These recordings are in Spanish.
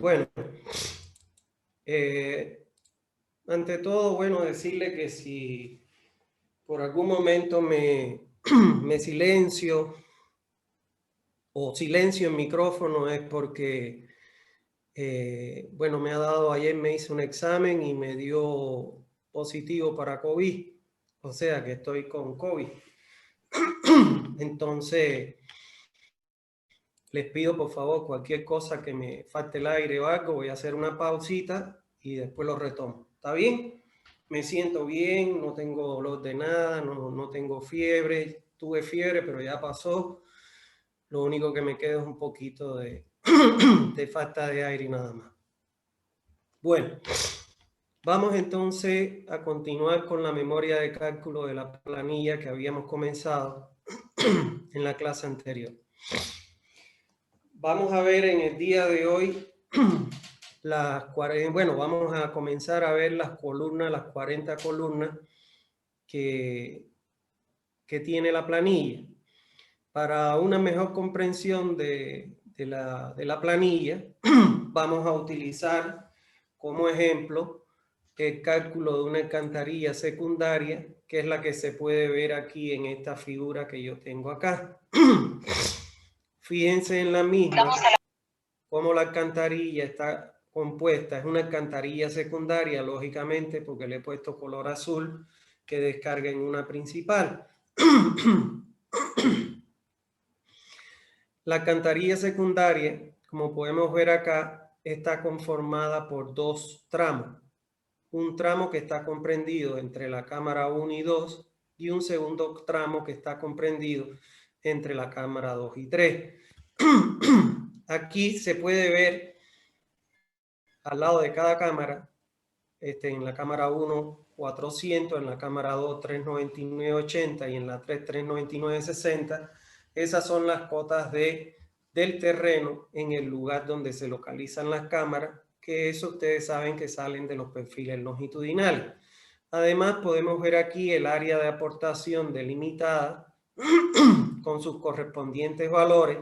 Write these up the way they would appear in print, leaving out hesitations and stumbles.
Bueno, ante todo, bueno, decirle que si por algún momento me silencio o silencio el micrófono es porque, bueno, ayer me hice un examen y me dio positivo para COVID, o sea que estoy con COVID. Entonces, les pido por favor cualquier cosa que me falte el aire o algo, voy a hacer una pausita y después lo retomo. ¿Está bien? Me siento bien, no tengo dolor de nada, no tengo fiebre. Tuve fiebre, pero ya pasó. Lo único que me queda es un poquito de, de falta de aire y nada más. Bueno, vamos entonces a continuar con la memoria de cálculo de la planilla que habíamos comenzado en la clase anterior. Vamos a ver en el día de hoy vamos a comenzar a ver las columnas, las 40 columnas que tiene la planilla. Para una mejor comprensión de la planilla, vamos a utilizar como ejemplo el cálculo de una alcantarilla secundaria, que es la que se puede ver aquí en esta figura que yo tengo acá. Fíjense en la misma, cómo la alcantarilla está compuesta. Es una alcantarilla secundaria, lógicamente, porque le he puesto color azul, que descarga en una principal. La alcantarilla secundaria, como podemos ver acá, está conformada por dos tramos. Un tramo que está comprendido entre la cámara 1 y 2 y un segundo tramo que está comprendido entre la cámara 2 y 3. Aquí se puede ver al lado de cada cámara, en la cámara 1 400, en la cámara 2 399.80 y en la 3 399.60. Esas son las cotas del terreno en el lugar donde se localizan las cámaras, que eso ustedes saben que salen de los perfiles longitudinales. Además, podemos ver aquí el área de aportación delimitada con sus correspondientes valores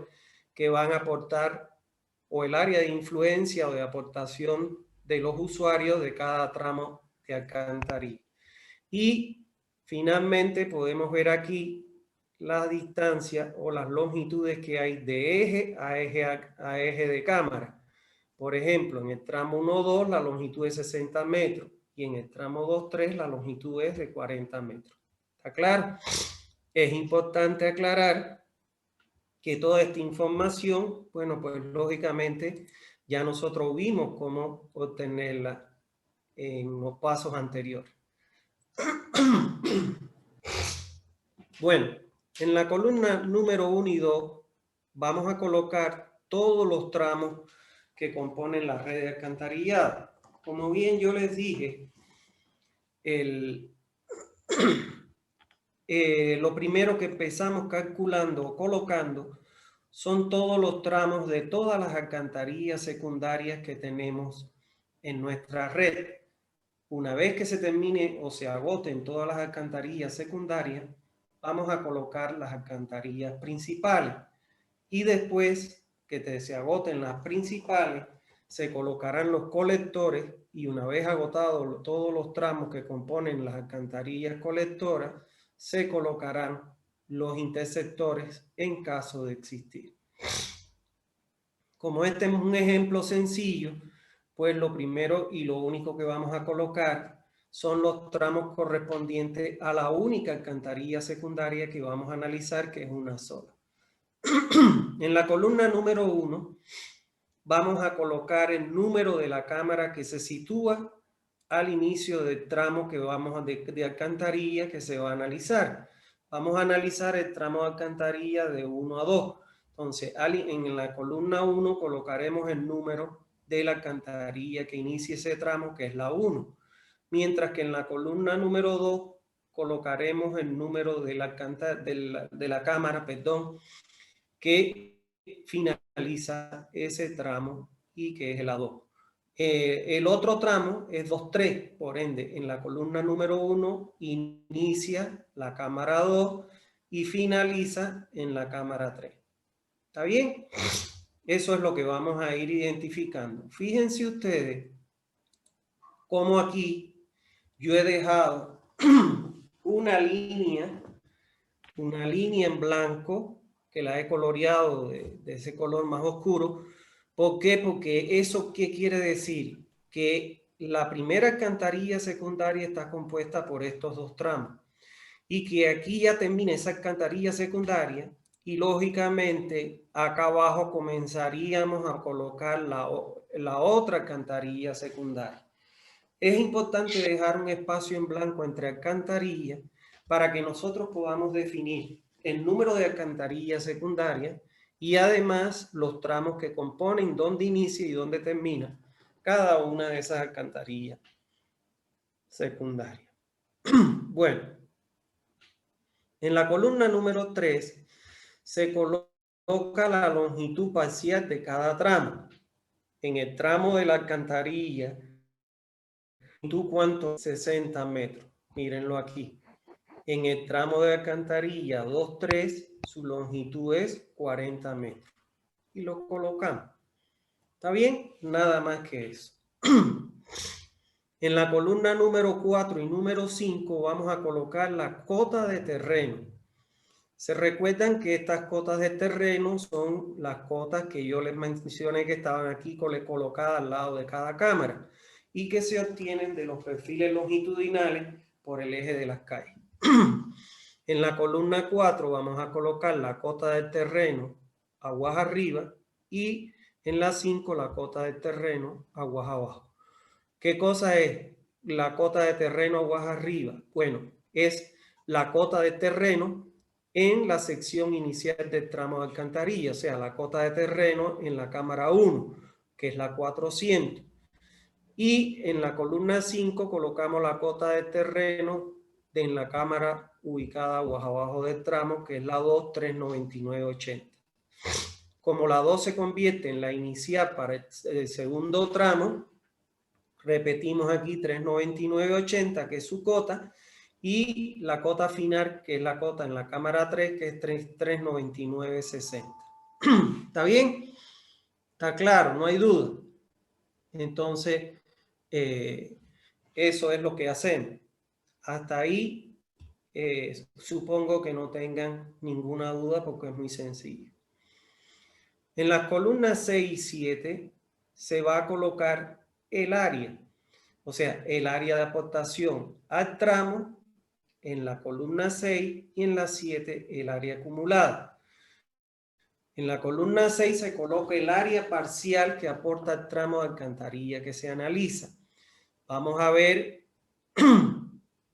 que van a aportar, o el área de influencia o de aportación de los usuarios de cada tramo de alcantarilla. Y finalmente podemos ver aquí la distancia o las longitudes que hay de eje a eje de cámara. Por ejemplo, en el tramo 1-2 la longitud es 60 metros y en el tramo 2-3 la longitud es de 40 metros. ¿Está claro? Es importante aclarar que toda esta información, bueno, pues lógicamente ya nosotros vimos cómo obtenerla en los pasos anteriores. Bueno, en la columna número 1 y 2 vamos a colocar todos los tramos que componen la red de alcantarillado. Como bien yo les dije, lo primero que empezamos calculando o colocando son todos los tramos de todas las alcantarillas secundarias que tenemos en nuestra red. Una vez que se termine o se agoten todas las alcantarillas secundarias, vamos a colocar las alcantarillas principales. Y después que se agoten las principales, se colocarán los colectores y una vez agotados todos los tramos que componen las alcantarillas colectoras, se colocarán los intersectores en caso de existir. Como este es un ejemplo sencillo, pues lo primero y lo único que vamos a colocar son los tramos correspondientes a la única alcantarilla secundaria que vamos a analizar, que es una sola. En la columna número 1 vamos a colocar el número de la cámara que se sitúa al inicio del tramo que vamos de alcantarilla que se va a analizar. Vamos a analizar el tramo de alcantarilla de 1 a 2. Entonces, en la columna 1 colocaremos el número de la alcantarilla que inicie ese tramo, que es la 1. Mientras que en la columna número 2 colocaremos el número de la cámara, que finaliza ese tramo y que es la 2. El otro tramo es 2-3, por ende, en la columna número 1 inicia la cámara 2 y finaliza en la cámara 3. ¿Está bien? Eso es lo que vamos a ir identificando. Fíjense ustedes cómo aquí yo he dejado una línea en blanco, que la he coloreado de ese color más oscuro. ¿Por qué? Porque eso, ¿qué quiere decir? Que la primera alcantarilla secundaria está compuesta por estos dos tramos y que aquí ya termina esa alcantarilla secundaria y lógicamente acá abajo comenzaríamos a colocar la otra alcantarilla secundaria. Es importante dejar un espacio en blanco entre alcantarillas para que nosotros podamos definir el número de alcantarillas secundarias y además los tramos que componen dónde inicia y dónde termina cada una de esas alcantarillas secundarias. Bueno, en la columna número 3 se coloca la longitud parcial de cada tramo. En el tramo de la alcantarilla, ¿tú cuánto? 60 metros. Mírenlo aquí. En el tramo de alcantarilla 2-3, su longitud es 40 metros. Y lo colocamos. ¿Está bien? Nada más que eso. En la columna número 4 y número 5 vamos a colocar la cota de terreno. Se recuerdan que estas cotas de terreno son las cotas que yo les mencioné que estaban aquí colocadas al lado de cada cámara y que se obtienen de los perfiles longitudinales por el eje de las calles. En la columna 4 vamos a colocar la cota del terreno aguas arriba y en la 5 la cota del terreno aguas abajo. ¿Qué cosa es la cota de terreno aguas arriba? Bueno, es la cota de terreno en la sección inicial del tramo de alcantarilla, o sea, la cota de terreno en la cámara 1, que es la 400. Y en la columna 5 colocamos la cota de terreno en la cámara ubicada abajo del tramo, que es la 2, 399.80. Como la 2 se convierte en la inicial para el segundo tramo, repetimos aquí 399.80, que es su cota, y la cota final, que es la cota en la cámara 3, que es 399.60. ¿Está bien? ¿Está claro? No hay duda. Entonces, eso es lo que hacemos. Hasta ahí supongo que no tengan ninguna duda porque es muy sencillo. En las columnas 6 y 7 se va a colocar el área, o sea, el área de aportación al tramo en la columna 6 y en la 7 el área acumulada. En la columna 6 se coloca el área parcial que aporta al tramo de alcantarilla que se analiza. Vamos a ver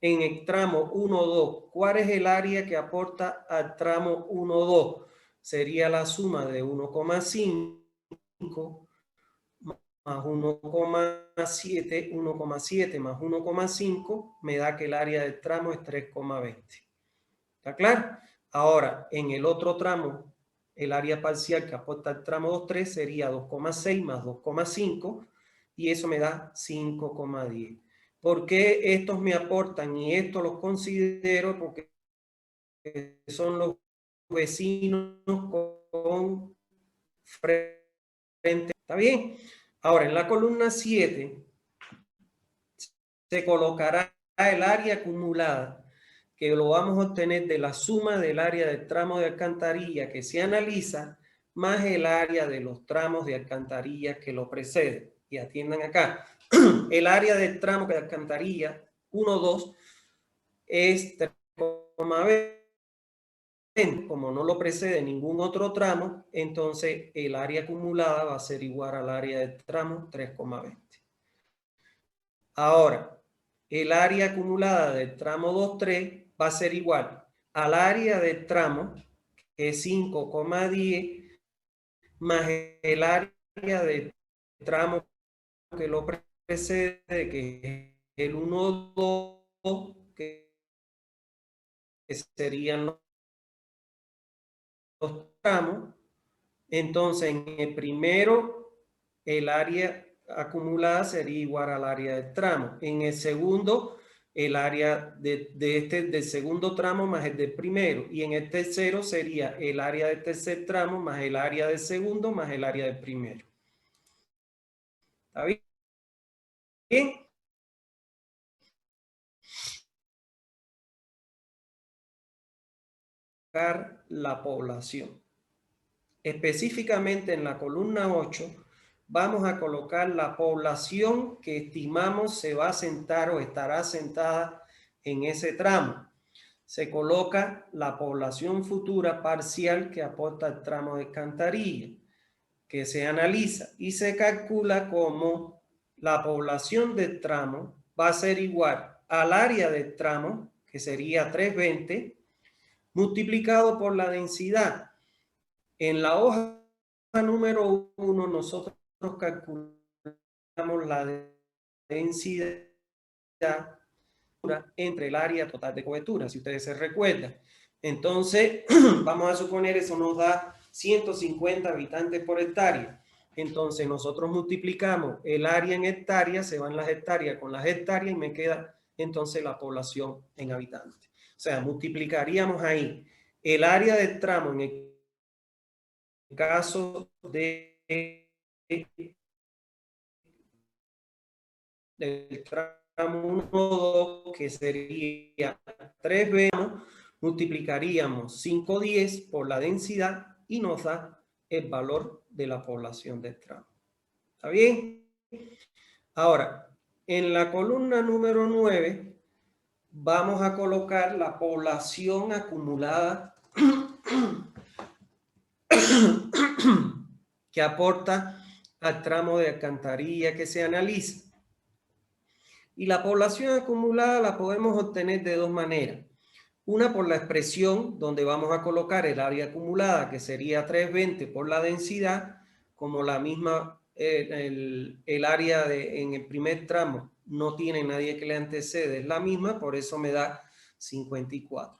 en el tramo 1-2, ¿cuál es el área que aporta al tramo 1-2? Sería la suma de 1,5 más 1,7, 1,7 más 1,5 me da que el área del tramo es 3,20. ¿Está claro? Ahora, en el otro tramo, el área parcial que aporta el tramo 2,3 sería 2,6 más 2,5 y eso me da 5,10. ¿Por qué estos me aportan y estos los considero? Porque son los vecinos con frente. ¿Está bien? Ahora, en la columna 7 se colocará el área acumulada, que lo vamos a obtener de la suma del área del tramo de alcantarilla que se analiza, más el área de los tramos de alcantarilla que lo preceden. Y atiendan acá. El área del tramo de alcantarilla 1,2 es 3,20. Como no lo precede ningún otro tramo, entonces el área acumulada va a ser igual al área del tramo 3,20. Ahora, el área acumulada del tramo 2,3 va a ser igual al área del tramo, que es 5,10, más el área del tramo que lo precede, que es el 1,2, que serían los tramos. Entonces, en el primero, el área acumulada sería igual al área del tramo. En el segundo, el área del segundo tramo más el del primero. Y en el tercero sería el área del tercer tramo más el área del segundo más el área del primero. ¿Está bien? La población. Específicamente en la columna 8 vamos a colocar la población que estimamos se va a sentar o estará sentada en ese tramo. Se coloca la población futura parcial que aporta el tramo de alcantarilla, que se analiza y se calcula como la población del tramo va a ser igual al área del tramo, que sería 320, multiplicado por la densidad. En la hoja número 1 nosotros calculamos la densidad entre el área total de cobertura, si ustedes se recuerdan. Entonces, vamos a suponer eso nos da 150 habitantes por hectárea. Entonces, nosotros multiplicamos el área en hectáreas, se van las hectáreas con las hectáreas y me queda entonces la población en habitantes. O sea, multiplicaríamos ahí el área del tramo en el caso del tramo 1, 2, que sería 3 multiplicaríamos 510 por la densidad y nos da el valor de la población del tramo. ¿Está bien? Ahora, en la columna número 9 vamos a colocar la población acumulada que aporta al tramo de alcantarilla que se analiza. Y la población acumulada la podemos obtener de dos maneras. Una por la expresión donde vamos a colocar el área acumulada, que sería 320 por la densidad, como la misma, el área en el primer tramo no tiene nadie que le antecede, es la misma, por eso me da 54.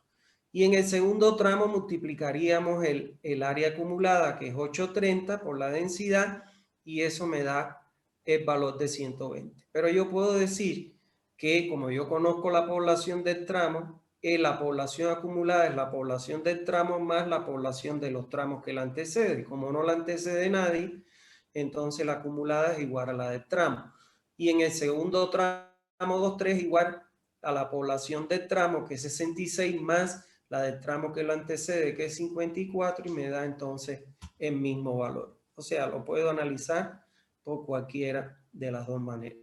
Y en el segundo tramo multiplicaríamos el área acumulada, que es 830 por la densidad, y eso me da el valor de 120. Pero yo puedo decir que como yo conozco la población del tramo, la población acumulada es la población del tramo más la población de los tramos que la antecede. Como no la antecede nadie, entonces la acumulada es igual a la del tramo. Y en el segundo tramo 2,3 igual a la población del tramo, que es 66, más la del tramo que lo antecede, que es 54, y me da entonces el mismo valor. O sea, lo puedo analizar por cualquiera de las dos maneras.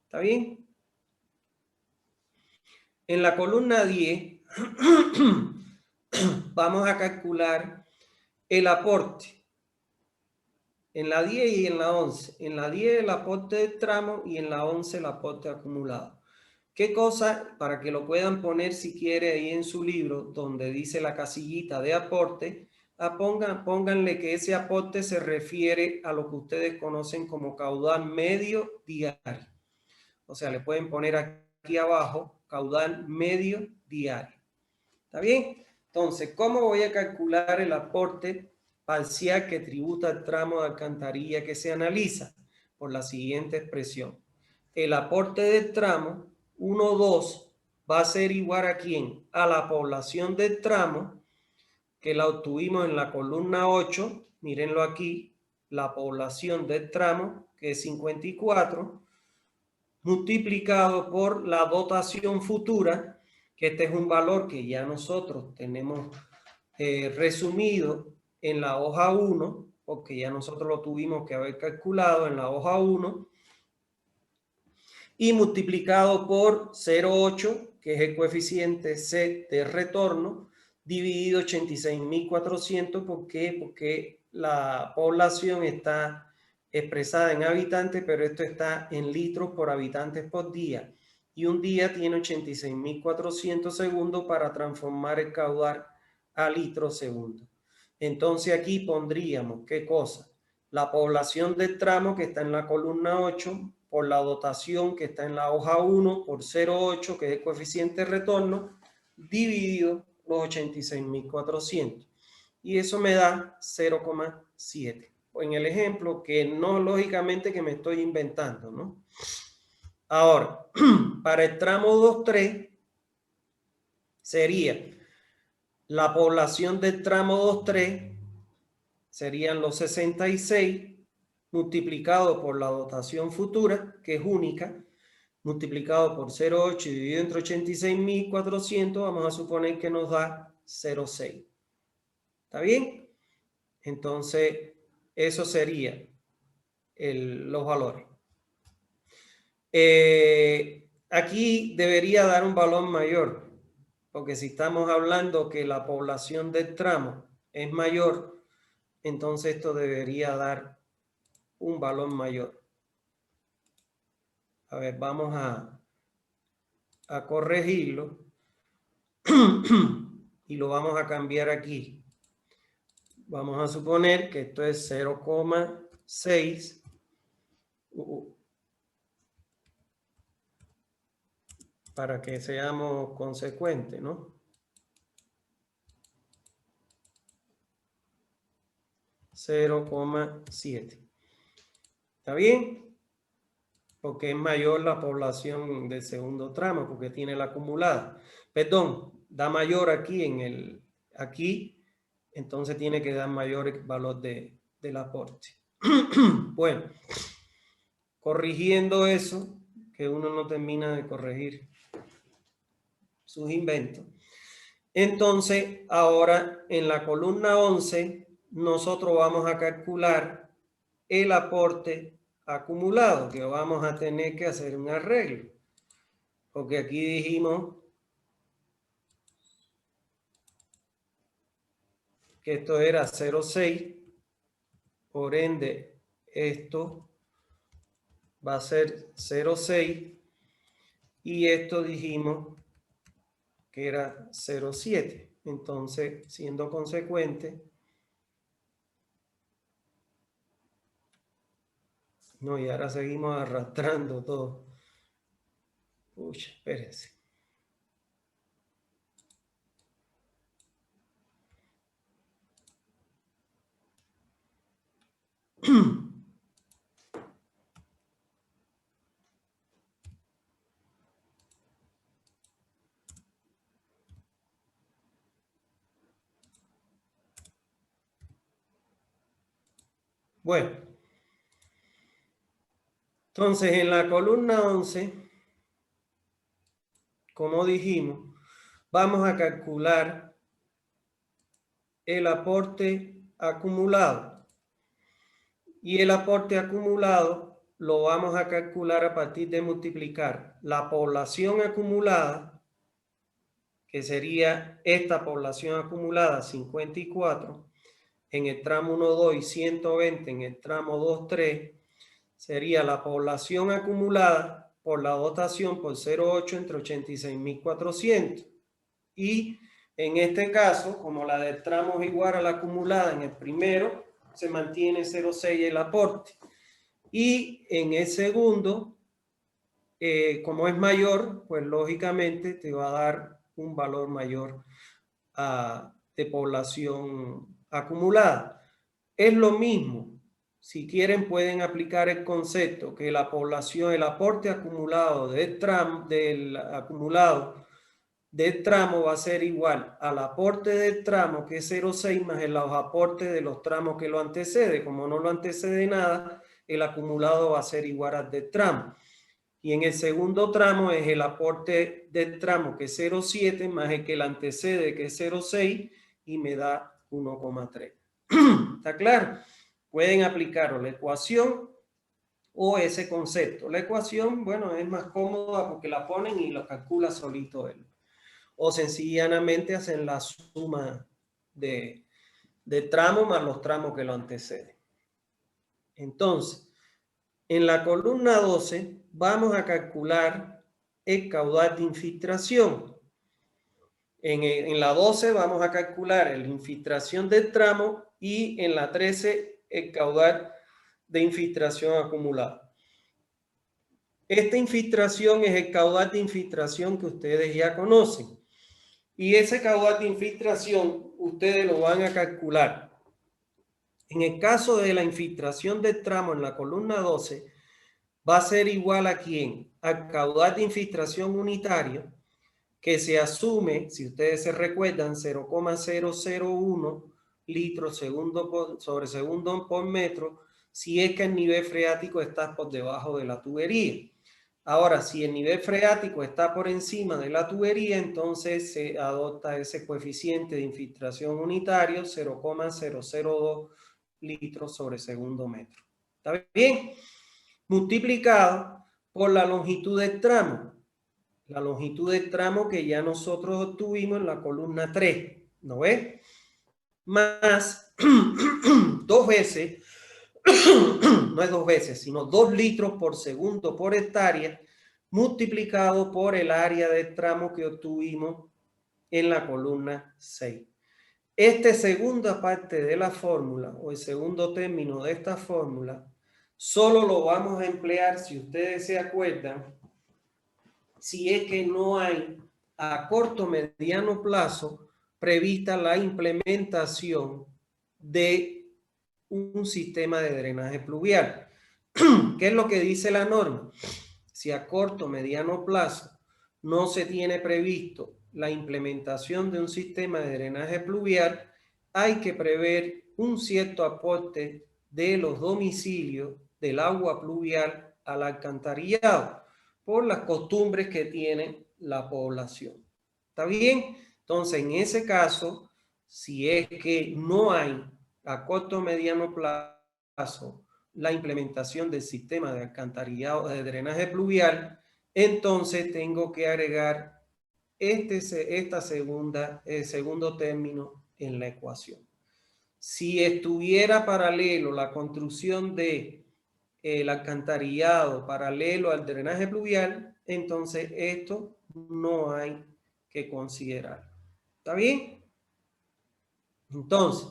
¿Está bien? En la columna 10 vamos a calcular el aporte. En la 10 y en la 11. En la 10 el aporte del tramo y en la 11 el aporte acumulado. ¿Qué cosa? Para que lo puedan poner si quiere ahí en su libro donde dice la casillita de aporte, pónganle que ese aporte se refiere a lo que ustedes conocen como caudal medio diario. O sea, le pueden poner aquí abajo caudal medio diario. ¿Está bien? Entonces, ¿cómo voy a calcular el aporte parcial que tributa el tramo de alcantarilla que se analiza? Por la siguiente expresión. El aporte del tramo 1, 2 va a ser igual a ¿quién? A la población del tramo, que la obtuvimos en la columna 8. Mírenlo aquí. La población del tramo, que es 54, multiplicado por la dotación futura, que este es un valor que ya nosotros tenemos resumido en la hoja 1, porque ya nosotros lo tuvimos que haber calculado en la hoja 1, y multiplicado por 0,8, que es el coeficiente C de retorno, dividido 86.400. ¿Por qué? Porque la población está expresada en habitantes, pero esto está en litros por habitantes por día. Y un día tiene 86.400 segundos para transformar el caudal a litros segundo. Entonces aquí pondríamos, ¿qué cosa? La población del tramo que está en la columna 8 por la dotación que está en la hoja 1 por 0,8, que es el coeficiente de retorno, dividido los 86.400. Y eso me da 0,7. En el ejemplo que no lógicamente que me estoy inventando, ¿no? Ahora, para el tramo 2.3 sería la población del tramo 2.3 serían los 66 multiplicado por la dotación futura, que es única, multiplicado por 0,8 dividido entre 86.400, vamos a suponer que nos da 0,6. ¿Está bien? Entonces, eso sería los valores. Aquí debería dar un valor mayor, porque si estamos hablando que la población del tramo es mayor, entonces esto debería dar un valor mayor. A ver, vamos a corregirlo y lo vamos a cambiar aquí. Vamos a suponer que esto es 0,6 para que seamos consecuentes, ¿no? 0,7. ¿Está bien? Porque es mayor la población del segundo tramo, porque tiene la acumulada. Perdón, da mayor aquí aquí, entonces tiene que dar mayor valor del aporte. Bueno, corrigiendo eso, que uno no termina de corregir sus inventos. Entonces, ahora en la columna 11, nosotros vamos a calcular el aporte acumulado, que vamos a tener que hacer un arreglo. Porque aquí dijimos que esto era 0,6, por ende, esto va a ser 0,6 y esto dijimos que era 0,7. Entonces, siendo consecuente, no, y ahora seguimos arrastrando todo. Uy, espérense. Bueno, entonces en la columna 11, como dijimos, vamos a calcular el aporte acumulado. Y el aporte acumulado lo vamos a calcular a partir de multiplicar la población acumulada, que sería esta población acumulada 54, en el tramo 1,2 y 120 en el tramo 2,3, sería la población acumulada por la dotación por 0,8 entre 86.400. Y en este caso, como la del tramo es igual a la acumulada en el primero, se mantiene 0,6 el aporte. Y en el segundo, como es mayor, pues lógicamente te va a dar un valor mayor de población acumulada. Es lo mismo. Si quieren pueden aplicar el concepto que la población, el aporte acumulado del tramo va a ser igual al aporte del tramo, que es 0,6, más los aportes de los tramos que lo antecede. Como no lo antecede nada, el acumulado va a ser igual al del tramo. Y en el segundo tramo es el aporte del tramo, que es 0,7, más el que le antecede, que es 0,6, y me da 1,3. ¿Está claro? Pueden aplicar la ecuación o ese concepto. La ecuación, bueno, es más cómoda porque la ponen y lo calcula solito él. O sencillamente hacen la suma de tramo más los tramos que lo anteceden. Entonces, en la columna 12 vamos a calcular el caudal de infiltración. En la 12 vamos a calcular la infiltración del tramo y en la 13 el caudal de infiltración acumulado. Esta infiltración es el caudal de infiltración que ustedes ya conocen. Y ese caudal de infiltración ustedes lo van a calcular. En el caso de la infiltración del tramo en la columna 12, va a ser igual a ¿quién? Al caudal de infiltración unitario, que se asume, si ustedes se recuerdan, 0,001 litros sobre segundo por metro, si es que el nivel freático está por debajo de la tubería. Ahora, si el nivel freático está por encima de la tubería, entonces se adopta ese coeficiente de infiltración unitario, 0,002 litros sobre segundo metro. ¿Está bien? Multiplicado por la longitud del tramo. La longitud del tramo que ya nosotros obtuvimos en la columna 3. ¿No ves? Más 2 veces, no es 2 veces, sino 2 litros por segundo por hectárea, multiplicado por el área del tramo que obtuvimos en la columna 6. Esta segunda parte de la fórmula, o el segundo término de esta fórmula, solo lo vamos a emplear, si ustedes se acuerdan, si es que no hay a corto o mediano plazo prevista la implementación de un sistema de drenaje pluvial. ¿Qué es lo que dice la norma? Si a corto o mediano plazo no se tiene previsto la implementación de un sistema de drenaje pluvial, hay que prever un cierto aporte de los domicilios del agua pluvial al alcantarillado por las costumbres que tiene la población. ¿Está bien? Entonces, en ese caso, si es que no hay a corto o mediano plazo la implementación del sistema de alcantarillado de drenaje pluvial, entonces tengo que agregar segundo término en la ecuación. Si estuviera paralelo la construcción de el alcantarillado paralelo al drenaje pluvial, entonces esto no hay que considerar. ¿Está bien? Entonces,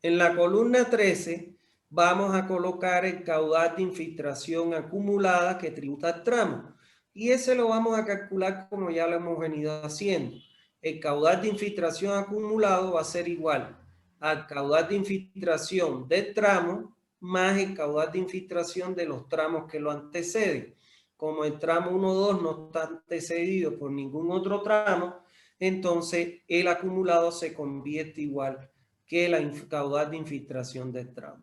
en la columna 13 vamos a colocar el caudal de infiltración acumulada que tributa el tramo. Y ese lo vamos a calcular como ya lo hemos venido haciendo. El caudal de infiltración acumulado va a ser igual al caudal de infiltración del tramo más el caudal de infiltración de los tramos que lo anteceden. Como el tramo 1-2 no está antecedido por ningún otro tramo, entonces el acumulado se convierte igual que la caudal de infiltración del tramo.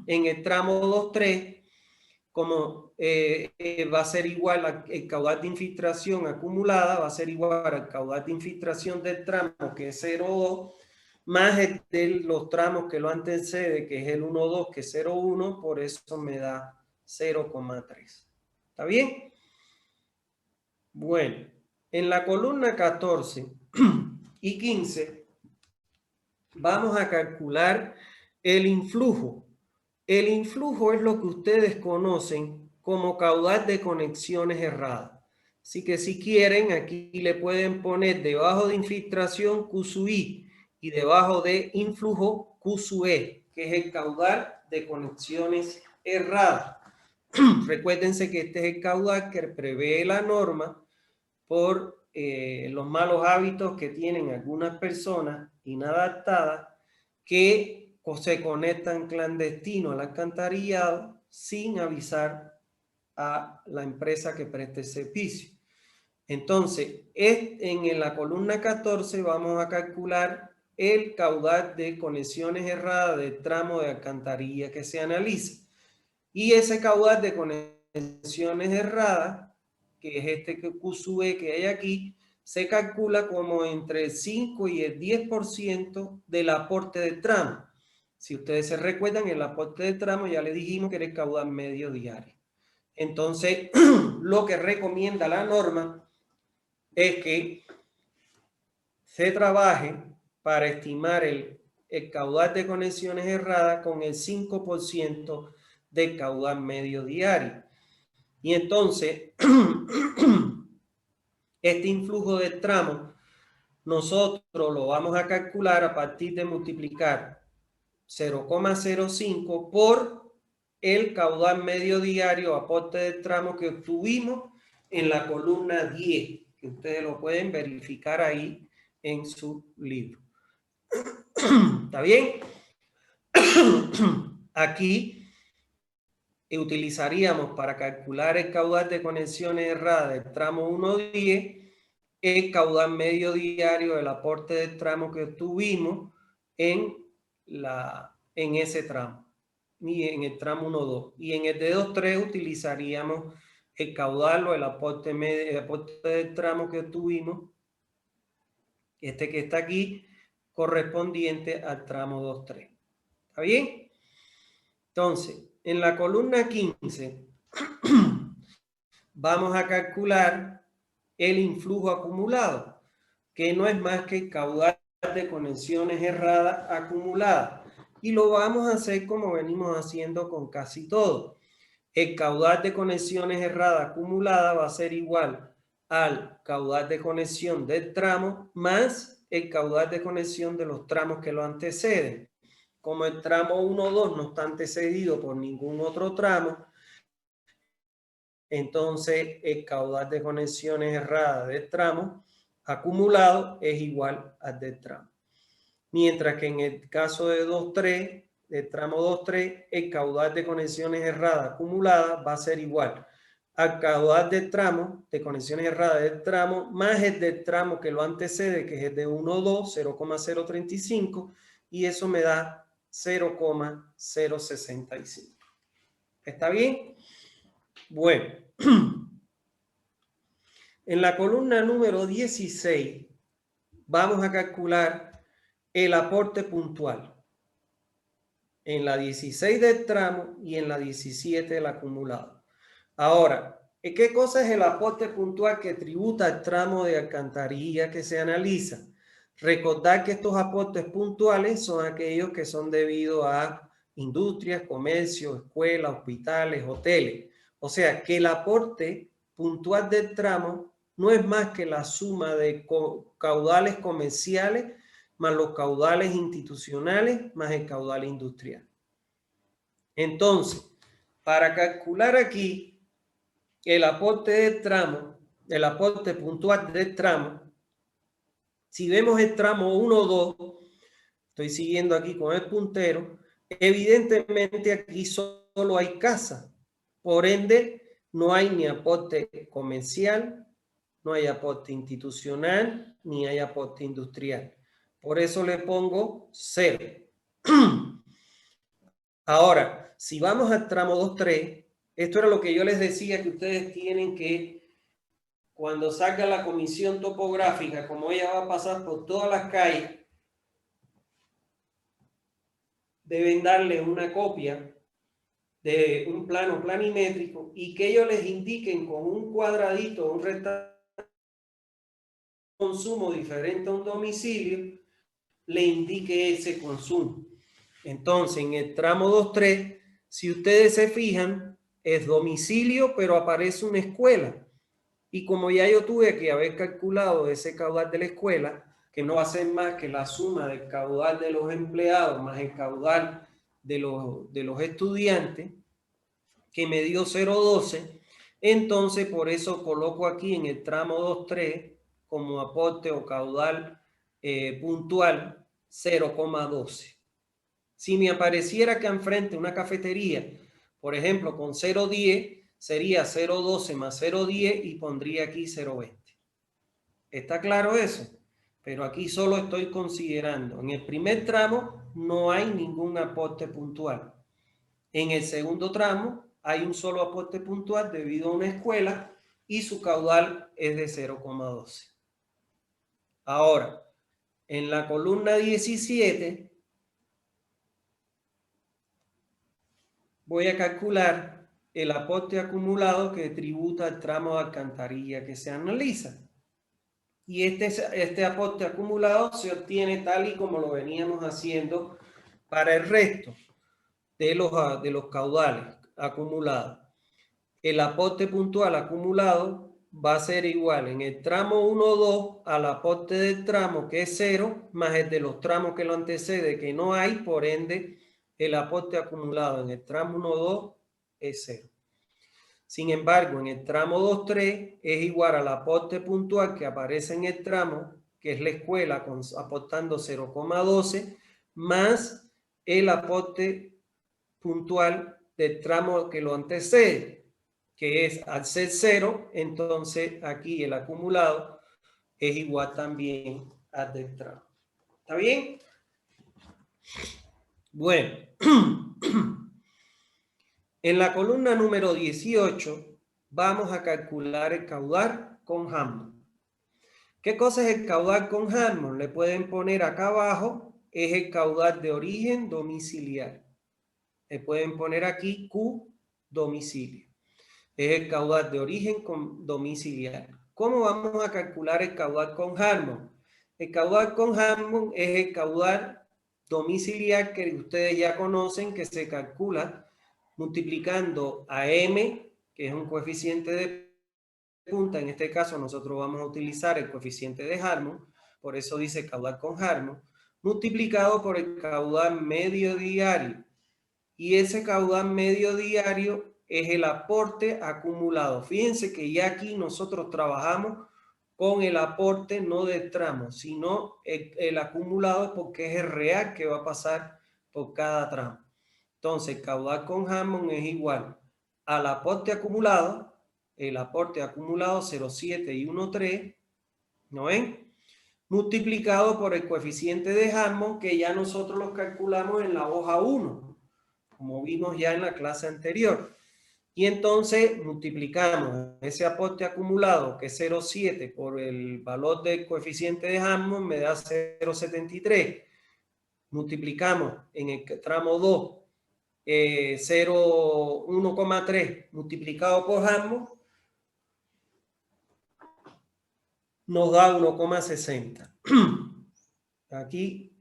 En el tramo 2-3, como va a ser igual el caudal de infiltración acumulada, va a ser igual al caudal de infiltración del tramo, que es 0,2, más el de los tramos que lo antecede, que es el 1,2, que es 0,1, por eso me da 0,3. ¿Está bien? Bueno, en la columna 14 y 15 vamos a calcular el influjo. El influjo es lo que ustedes conocen como caudal de conexiones erradas. Así que si quieren, aquí le pueden poner debajo de infiltración Q sub I y debajo de influjo Q sub E, que es el caudal de conexiones erradas. Recuérdense que este es el caudal que prevé la norma por los malos hábitos que tienen algunas personas inadaptadas que se conectan clandestino al alcantarillado sin avisar a la empresa que preste el servicio. Entonces, en la columna 14 vamos a calcular el caudal de conexiones erradas del tramo de alcantarilla que se analiza. Y ese caudal de conexiones erradas, que es este Q sub E que hay aquí, se calcula como entre el 5 y el 10% del aporte de tramo. Si ustedes se recuerdan, el aporte de tramo ya le dijimos que era el caudal medio diario. Entonces, lo que recomienda la norma es que se trabaje para estimar el caudal de conexiones erradas con el 5% del caudal medio diario. Y entonces, este influjo de tramo, nosotros lo vamos a calcular a partir de multiplicar 0,05 por el caudal medio diario aporte de tramo que obtuvimos en la columna 10, que ustedes lo pueden verificar ahí en su libro. ¿Está bien? Aquí utilizaríamos para calcular el caudal de conexiones erradas del tramo 1.10 el caudal medio diario del aporte del tramo que obtuvimos en ese tramo, y en el tramo 1.2. Y en el de 2.3 utilizaríamos el caudal o el aporte del tramo que obtuvimos, este que está aquí, correspondiente al tramo 2.3. ¿Está bien? Entonces, en la columna 15 vamos a calcular el influjo acumulado, que no es más que el caudal de conexiones erradas acumuladas. Y lo vamos a hacer como venimos haciendo con casi todo. El caudal de conexiones erradas acumulada va a ser igual al caudal de conexión del tramo más el caudal de conexión de los tramos que lo anteceden. Como el tramo 1.2 no está antecedido por ningún otro tramo, entonces el caudal de conexiones erradas del tramo acumulado es igual al del tramo. Mientras que en el caso de 2.3, del tramo 2.3, el caudal de conexiones erradas acumuladas va a ser igual al caudal del tramo, de conexiones erradas del tramo, más el del tramo que lo antecede, que es el de 1.2, 0,035, y eso me da 0,065. ¿Está bien? Bueno, en la columna número 16 vamos a calcular el aporte puntual. En la 16 del tramo y en la 17 del acumulado. Ahora, ¿qué cosa es el aporte puntual que tributa al tramo de alcantarilla que se analiza? Recordar que estos aportes puntuales son aquellos que son debidos a industrias, comercios, escuelas, hospitales, hoteles. O sea, que el aporte puntual del tramo no es más que la suma de caudales comerciales más los caudales institucionales más el caudal industrial. Entonces, para calcular aquí el aporte del tramo, el aporte puntual del tramo, si vemos el tramo 1.2, estoy siguiendo aquí con el puntero, evidentemente aquí solo hay casa, por ende no hay ni aporte comercial, no hay aporte institucional, ni hay aporte industrial. Por eso le pongo 0. Ahora, si vamos al tramo 2.3, esto era lo que yo les decía que ustedes tienen que, cuando salga la comisión topográfica, como ella va a pasar por todas las calles, deben darle una copia de un plano planimétrico y que ellos les indiquen con un cuadradito, un rectángulo, consumo diferente a un domicilio, le indique ese consumo. Entonces, en el tramo 2.3, si ustedes se fijan, es domicilio, pero aparece una escuela. Y como ya yo tuve que haber calculado ese caudal de la escuela, que no va a ser más que la suma del caudal de los empleados más el caudal de los estudiantes, que me dio 0,12, entonces por eso coloco aquí en el tramo 2.3 como aporte o caudal puntual 0,12. Si me apareciera acá enfrente una cafetería, por ejemplo, con 0,10, sería 0,12 más 0,10 y pondría aquí 0,20. ¿Está claro eso? Pero aquí solo estoy considerando. En el primer tramo no hay ningún aporte puntual. En el segundo tramo hay un solo aporte puntual debido a una escuela y su caudal es de 0,12. Ahora, en la columna 17 voy a calcular el aporte acumulado que tributa al tramo de alcantarilla que se analiza. Y este aporte acumulado se obtiene tal y como lo veníamos haciendo para el resto de los caudales acumulados. El aporte puntual acumulado va a ser igual en el tramo 1.2 al aporte del tramo que es 0, más el de los tramos que lo antecede que no hay, por ende el aporte acumulado en el tramo 1.2 es 0. Sin embargo, en el tramo 2.3 es igual al aporte puntual que aparece en el tramo, que es la escuela aportando 0,12, más el aporte puntual del tramo que lo antecede, que es al ser 0, entonces aquí el acumulado es igual también al del tramo. ¿Está bien? Bueno, en la columna número 18 vamos a calcular el caudal con Hammond. ¿Qué cosa es el caudal con Hammond? Le pueden poner acá abajo, es el caudal de origen domiciliar. Le pueden poner aquí Q domicilio. Es el caudal de origen domiciliar. ¿Cómo vamos a calcular el caudal con Hammond? El caudal con Hammond es el caudal domiciliar que ustedes ya conocen, que se calcula multiplicando a M, que es un coeficiente de punta. En este caso nosotros vamos a utilizar el coeficiente de Hammond, por eso dice caudal con Hammond, multiplicado por el caudal medio diario. Y ese caudal medio diario es el aporte acumulado. Fíjense que ya aquí nosotros trabajamos con el aporte no del tramo, sino el acumulado, porque es el real que va a pasar por cada tramo. Entonces, caudal con Hammond es igual al aporte acumulado, el aporte acumulado 0,7 y 1,3, ¿no ven? Multiplicado por el coeficiente de Hammond, que ya nosotros lo calculamos en la hoja 1, como vimos ya en la clase anterior. Y entonces multiplicamos ese aporte acumulado, que es 0,7, por el valor del coeficiente de Hammond, me da 0,73. Multiplicamos en el tramo 2, 1,3 multiplicado por Hammond, nos da 1,60. Aquí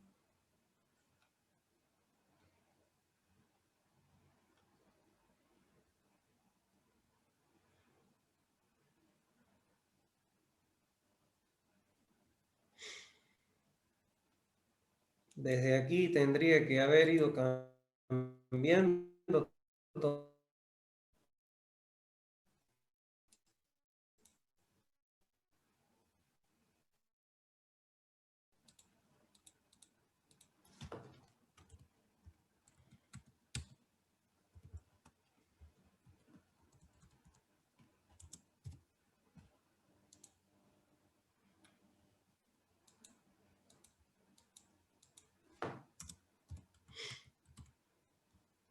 desde aquí tendría que haber ido cambiando todo.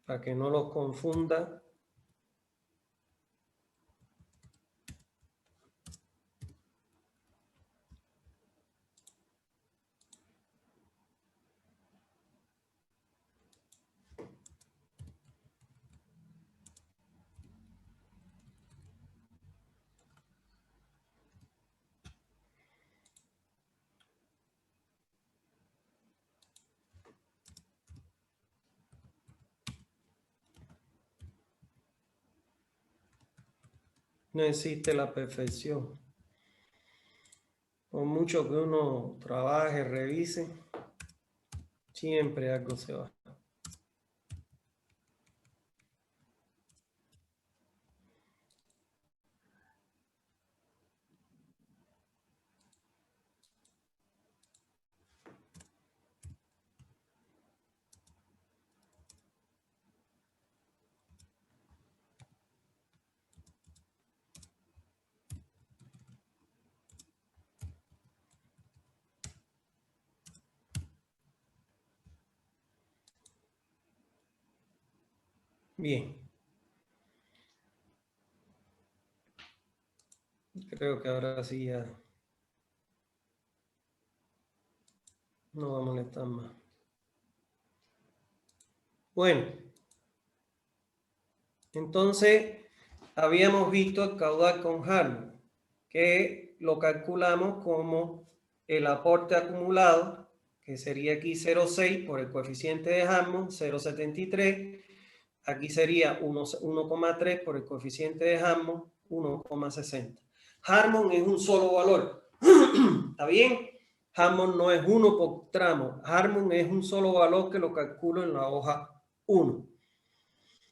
Para que no los confunda. No existe la perfección. Por mucho que uno trabaje, revise, siempre algo se va. Bien. Creo que ahora sí ya no va a molestar más. Bueno, entonces habíamos visto el caudal con Hammond, que lo calculamos como el aporte acumulado, que sería aquí 0,6 por el coeficiente de Hammond, 0,73. Aquí sería 1,3 por el coeficiente de Hammond, 1,60. Hammond es un solo valor. ¿Está bien? Hammond no es 1 por tramo. Hammond es un solo valor que lo calculo en la hoja 1.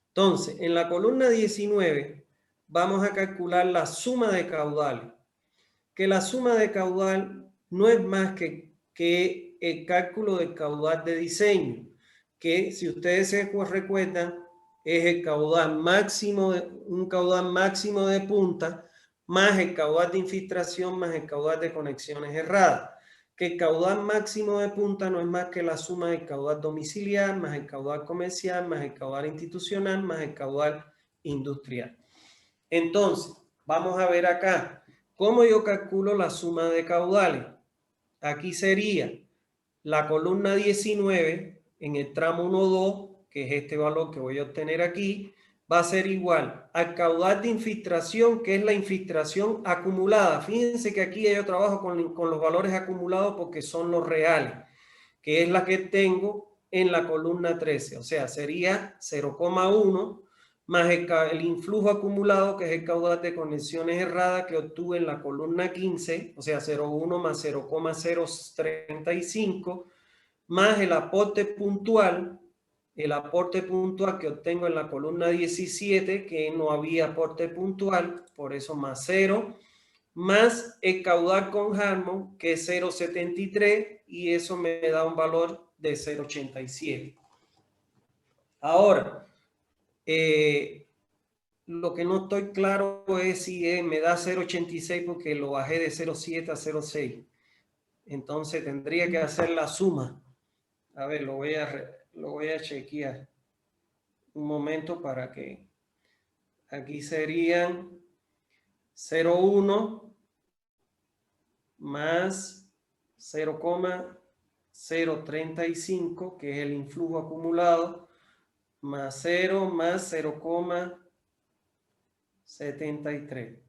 Entonces, en la columna 19 vamos a calcular la suma de caudales. Que la suma de caudal no es más que el cálculo del caudal de diseño. Que si ustedes se recuerdan, es el caudal máximo, un caudal máximo de punta, más el caudal de infiltración, más el caudal de conexiones erradas. Que el caudal máximo de punta no es más que la suma del caudal domiciliar, más el caudal comercial, más el caudal institucional, más el caudal industrial. Entonces, vamos a ver acá, ¿cómo yo calculo la suma de caudales? Aquí sería la columna 19 en el tramo 1,2, que es este valor que voy a obtener aquí, va a ser igual al caudal de infiltración, que es la infiltración acumulada. Fíjense que aquí yo trabajo con los valores acumulados porque son los reales, que es la que tengo en la columna 13. O sea, sería 0,1 más el influjo acumulado, que es el caudal de conexiones erradas que obtuve en la columna 15, o sea, 0,1 más 0,035, más el aporte puntual que obtengo en la columna 17, que no había aporte puntual, por eso más 0, más el caudal con Harmon, que es 0,73, y eso me da un valor de 0,87. Ahora, lo que no estoy claro es si me da 0,86 porque lo bajé de 0,7 a 0,6. Entonces tendría que hacer la suma. A ver, lo voy a chequear un momento para que aquí serían 0,1 más 0,035, que es el influjo acumulado, más 0 más 0,73.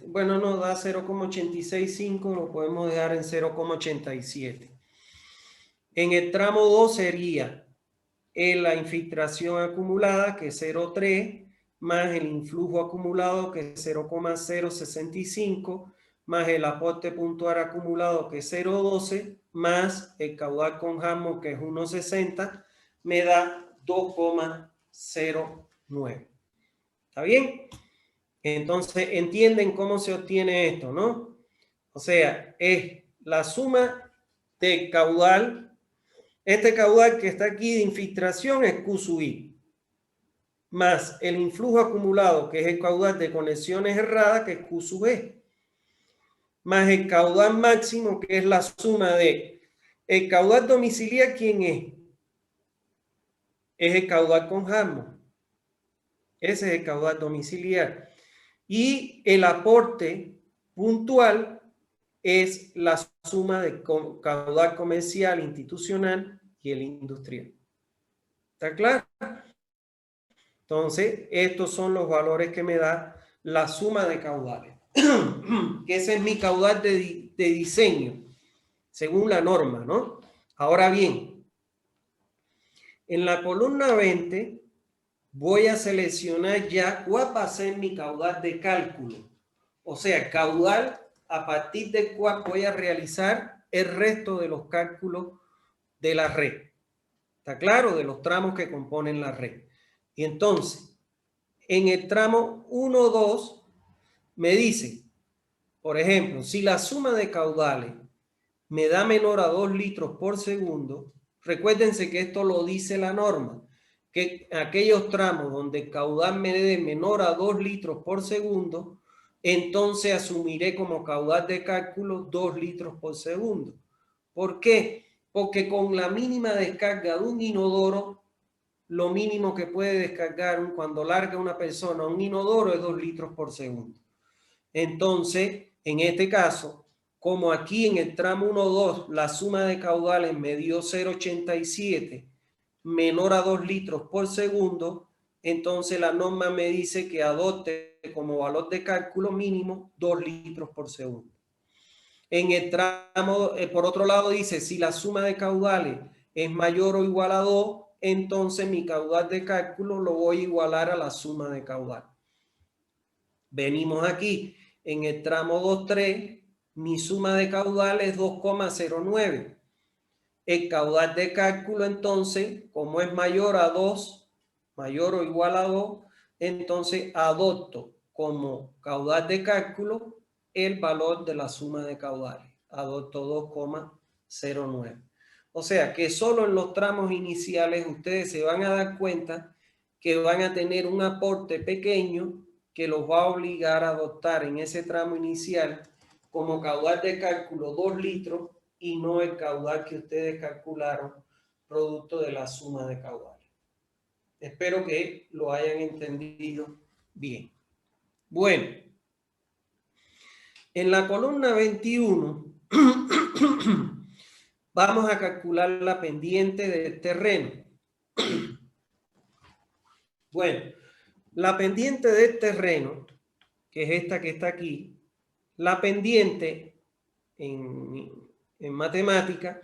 Bueno, nos da 0,865, lo podemos dejar en 0,87. En el tramo 2 sería la infiltración acumulada, que es 0,3, más el influjo acumulado, que es 0,065, más el aporte puntual acumulado, que es 0,12, más el caudal con Hammond, que es 1,60, me da 2,09. ¿Está bien? Entonces, entienden cómo se obtiene esto, ¿no? O sea, es la suma del caudal. Este caudal que está aquí de infiltración es Q sub I, más el influjo acumulado, que es el caudal de conexiones erradas, que es Q sub E, más el caudal máximo, que es la suma de el caudal domiciliar. ¿Quién es? Es el caudal con Hammond. Ese es el caudal domiciliar. Y el aporte puntual es la suma de caudal comercial, institucional y el industrial. ¿Está claro? Entonces, estos son los valores que me da la suma de caudales. Que ese es mi caudal de diseño, según la norma, ¿no? Ahora bien, en la columna 20 voy a seleccionar ya cuál va a ser mi caudal de cálculo. O sea, caudal a partir del cual voy a realizar el resto de los cálculos de la red. ¿Está claro? De los tramos que componen la red. Y entonces, en el tramo 1,2 me dice, por ejemplo, si la suma de caudales me da menor a 2 litros por segundo, recuérdense que esto lo dice la norma, que aquellos tramos donde el caudal me dé menor a 2 litros por segundo, entonces asumiré como caudal de cálculo 2 litros por segundo. ¿Por qué? Porque con la mínima descarga de un inodoro, lo mínimo que puede descargar cuando larga una persona un inodoro es 2 litros por segundo. Entonces, en este caso, como aquí en el tramo 1,2 la suma de caudales me dio 0,87 menor a 2 litros por segundo, entonces la norma me dice que adopte como valor de cálculo mínimo 2 litros por segundo. En el tramo, por otro lado, dice, si la suma de caudales es mayor o igual a 2, entonces mi caudal de cálculo lo voy a igualar a la suma de caudal. Venimos aquí, en el tramo 2,3, mi suma de caudal es 2,09. El caudal de cálculo, entonces, como es mayor a 2, mayor o igual a 2, entonces adopto como caudal de cálculo el valor de la suma de caudales. Adopto 2,09. O sea que solo en los tramos iniciales ustedes se van a dar cuenta que van a tener un aporte pequeño que los va a obligar a adoptar en ese tramo inicial como caudal de cálculo 2 litros y no el caudal que ustedes calcularon producto de la suma de caudales. Espero que lo hayan entendido bien. Bueno, en la columna 21 vamos a calcular la pendiente del terreno. Bueno, la pendiente del terreno, que es esta que está aquí, la pendiente en matemática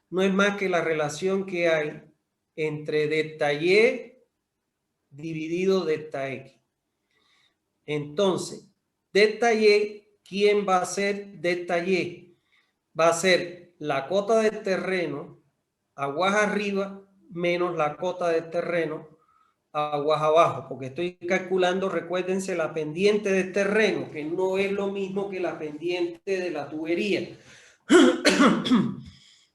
no es más que la relación que hay entre delta Y dividido delta X. Entonces, delta Y, ¿quién va a ser delta Y? Va a ser la cota del terreno aguas arriba menos la cota del terreno aguas abajo, porque estoy calculando, recuérdense, la pendiente del terreno, que no es lo mismo que la pendiente de la tubería.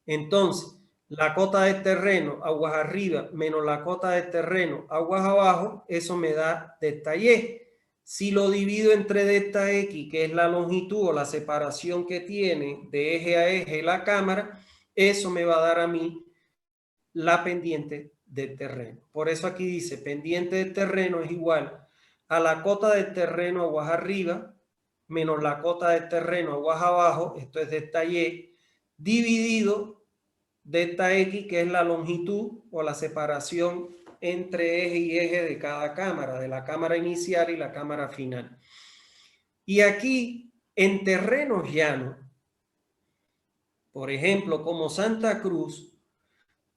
Entonces, la cota del terreno, aguas arriba, menos la cota del terreno, aguas abajo, eso me da delta Y. Si lo divido entre delta X, que es la longitud o la separación que tiene de eje a eje la cámara, eso me va a dar a mí la pendiente del terreno. Por eso aquí dice pendiente del terreno es igual a la cota del terreno aguas arriba menos la cota del terreno aguas abajo, esto es delta Y, dividido delta X, que es la longitud o la separación entre eje y eje de cada cámara, de la cámara inicial y la cámara final. Y aquí, en terrenos llanos, por ejemplo, como Santa Cruz,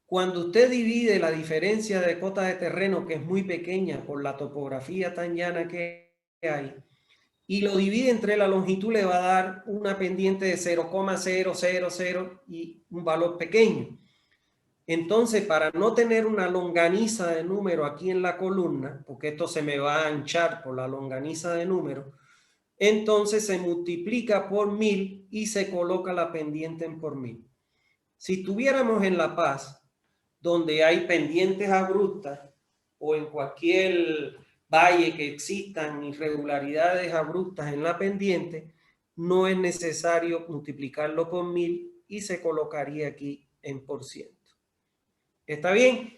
cuando usted divide la diferencia de cota de terreno, que es muy pequeña por la topografía tan llana que hay, y lo divide entre la longitud, le va a dar una pendiente de 0,000 y un valor pequeño. Entonces, para no tener una longaniza de número aquí en la columna, porque esto se me va a anchar por la longaniza de número, entonces se multiplica por 1000 y se coloca la pendiente en por 1000. Si tuviéramos en La Paz, donde hay pendientes abruptas o en cualquier valle que existan irregularidades abruptas en la pendiente, no es necesario multiplicarlo por 1000 y se colocaría aquí en por ciento. ¿Está bien?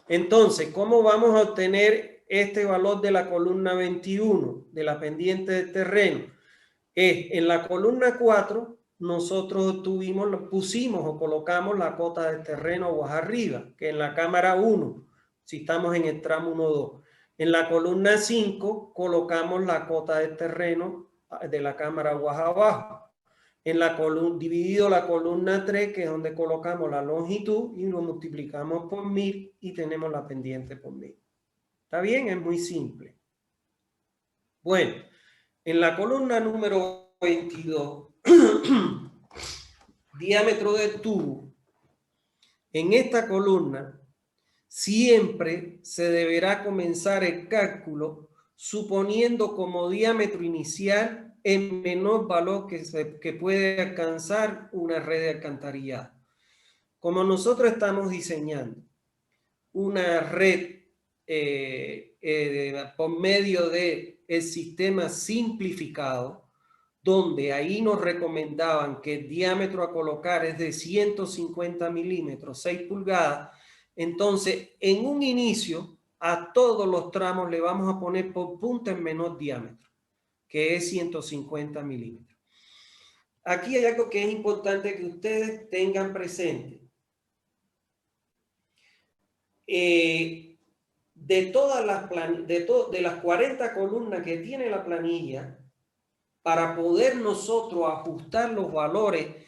Entonces, ¿cómo vamos a obtener este valor de la columna 21 de la pendiente del terreno? En la columna 4 nosotros pusimos o colocamos la cota del terreno aguas arriba, que en la cámara 1, si estamos en el tramo 1-2. En la columna 5 colocamos la cota del terreno de la cámara aguas abajo. En la columna, dividido la columna 3, que es donde colocamos la longitud y lo multiplicamos por 1000 y tenemos la pendiente por 1000. ¿Está bien? Es muy simple. Bueno, en la columna número 22, diámetro del tubo, en esta columna siempre se deberá comenzar el cálculo suponiendo como diámetro inicial el menor valor que puede alcanzar una red de alcantarillado. Como nosotros estamos diseñando una red por medio del sistema simplificado, donde ahí nos recomendaban que el diámetro a colocar es de 150 milímetros, 6 pulgadas, entonces en un inicio a todos los tramos le vamos a poner por punta el menor diámetro, que es 150 milímetros. Aquí hay algo que es importante que ustedes tengan presente. De las 40 columnas que tiene la planilla, para poder nosotros ajustar los valores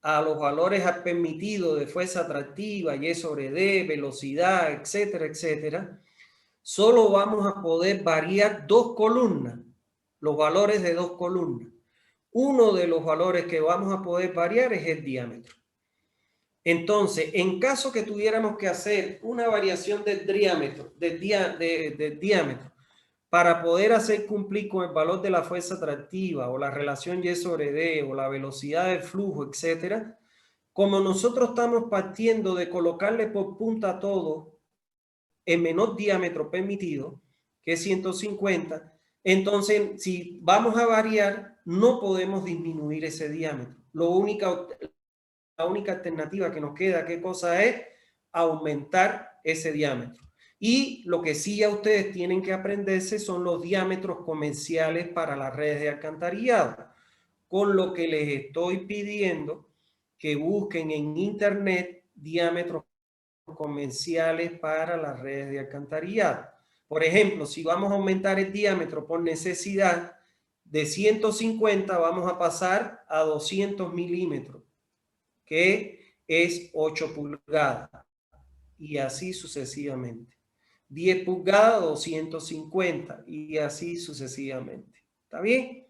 a los valores permitidos de fuerza atractiva, Y sobre D, velocidad, etcétera, etcétera, solo vamos a poder variar 2 columnas, los valores de 2 columnas. Uno de los valores que vamos a poder variar es el diámetro. Entonces, en caso que tuviéramos que hacer una variación del diámetro, para poder hacer cumplir con el valor de la fuerza atractiva o la relación Y sobre D o la velocidad del flujo, etcétera, como nosotros estamos partiendo de colocarle por punta todo el menor diámetro permitido, que es 150. Entonces, si vamos a variar, no podemos disminuir ese diámetro. La única alternativa que nos queda, ¿qué cosa es? Aumentar ese diámetro. Y lo que sí ya ustedes tienen que aprenderse son los diámetros comerciales para las redes de alcantarillado. Con lo que les estoy pidiendo que busquen en internet diámetros comerciales para las redes de alcantarillado. Por ejemplo, si vamos a aumentar el diámetro por necesidad de 150, vamos a pasar a 200 milímetros, que es 8 pulgadas, y así sucesivamente. 10 pulgadas, 250, y así sucesivamente. ¿Está bien?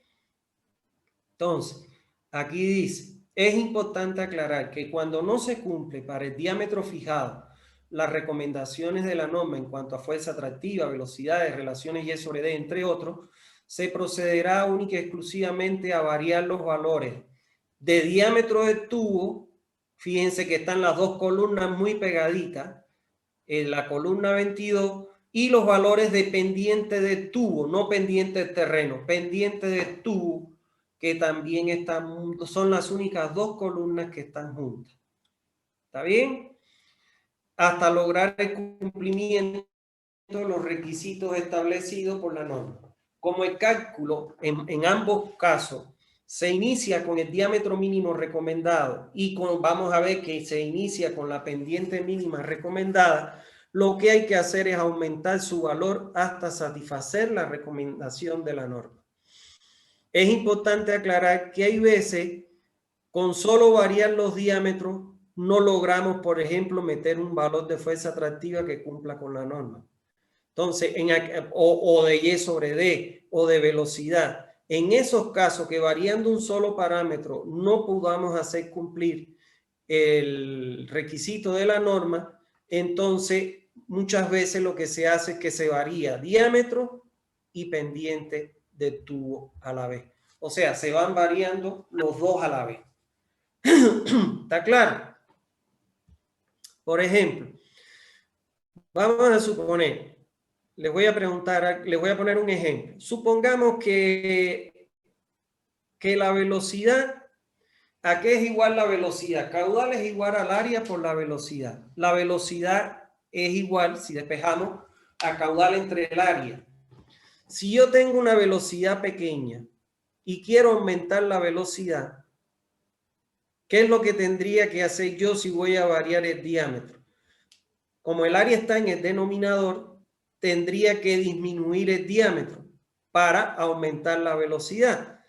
Entonces, aquí dice, es importante aclarar que cuando no se cumple para el diámetro fijado las recomendaciones de la norma en cuanto a fuerza atractiva, velocidades, relaciones Y sobre D, entre otros, se procederá única y exclusivamente a variar los valores de diámetro del tubo. Fíjense que están las dos columnas muy pegaditas, en la columna 22, y los valores de pendiente de tubo, no pendiente de terreno, pendiente de tubo, que también están, son las únicas dos columnas que están juntas. ¿Está bien? Hasta lograr el cumplimiento de los requisitos establecidos por la norma. Como el cálculo en ambos casos se inicia con el diámetro mínimo recomendado y vamos a ver que se inicia con la pendiente mínima recomendada, lo que hay que hacer es aumentar su valor hasta satisfacer la recomendación de la norma. Es importante aclarar que hay veces, con solo variar los diámetros, no logramos, por ejemplo, meter un valor de fuerza atractiva que cumpla con la norma. Entonces, o de Y sobre D, o de velocidad. En esos casos que variando un solo parámetro no podamos hacer cumplir el requisito de la norma, entonces muchas veces lo que se hace es que se varía diámetro y pendiente del tubo a la vez. O sea, se van variando los dos a la vez. ¿Está claro? Por ejemplo, vamos a suponer, les voy a poner un ejemplo. Supongamos que la velocidad, ¿a qué es igual la velocidad? Caudal es igual al área por la velocidad. La velocidad es igual, si despejamos, a caudal entre el área. Si yo tengo una velocidad pequeña y quiero aumentar la velocidad, ¿qué es lo que tendría que hacer yo si voy a variar el diámetro? Como el área está en el denominador, tendría que disminuir el diámetro para aumentar la velocidad.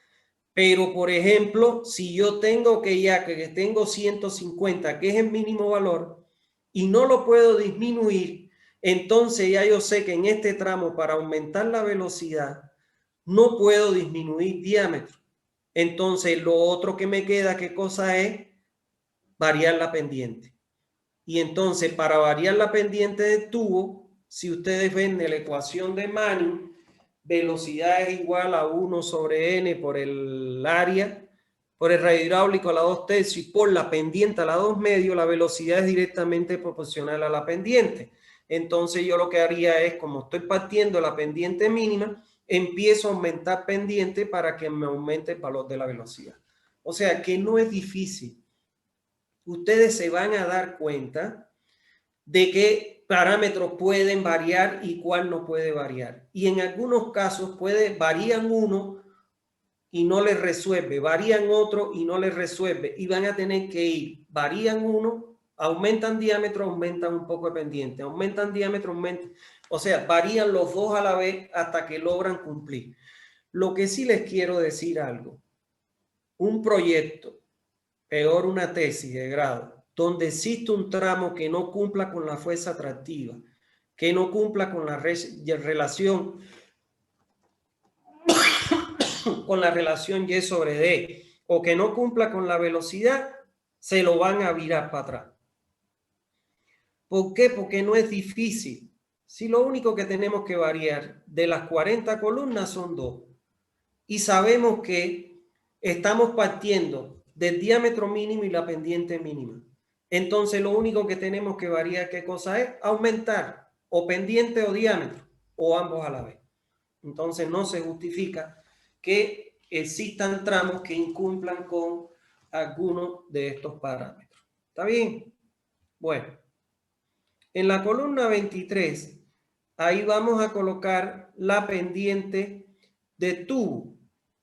Pero, por ejemplo, si yo tengo que tengo 150, que es el mínimo valor, y no lo puedo disminuir, entonces ya yo sé que en este tramo, para aumentar la velocidad, no puedo disminuir diámetro. Entonces, lo otro que me queda, ¿qué cosa es? Variar la pendiente. Y entonces, para variar la pendiente del tubo, si ustedes ven de la ecuación de Manning, velocidad es igual a 1 sobre n por el área, por el radio hidráulico a la 2/3 y por la pendiente a la 2/2, la velocidad es directamente proporcional a la pendiente. Entonces yo lo que haría es, como estoy partiendo la pendiente mínima, empiezo a aumentar pendiente para que me aumente el valor de la velocidad. O sea que no es difícil. Ustedes se van a dar cuenta de qué parámetros pueden variar y cuál no puede variar. Y en algunos casos varían uno y no les resuelve, varían otro y no les resuelve. Y van a tener que ir, varían uno, aumentan diámetro, aumentan un poco de pendiente, aumentan diámetro, aumentan. O sea, varían los dos a la vez hasta que logran cumplir. Lo que sí les quiero decir algo, un proyecto, peor una tesis de grado, donde existe un tramo que no cumpla con la fuerza atractiva, que no cumpla con la relación Y sobre D, o que no cumpla con la velocidad, se lo van a virar para atrás. ¿Por qué? Porque no es difícil. Si lo único que tenemos que variar de las 40 columnas son 2. Y sabemos que estamos partiendo del diámetro mínimo y la pendiente mínima. Entonces lo único que tenemos que variar, ¿qué cosa es? Aumentar. o pendiente o diámetro, o ambos a la vez. Entonces no se justifica que existan tramos que incumplan con alguno de estos parámetros. ¿Está bien? Bueno, en la columna 23, ahí vamos a colocar la pendiente de tubo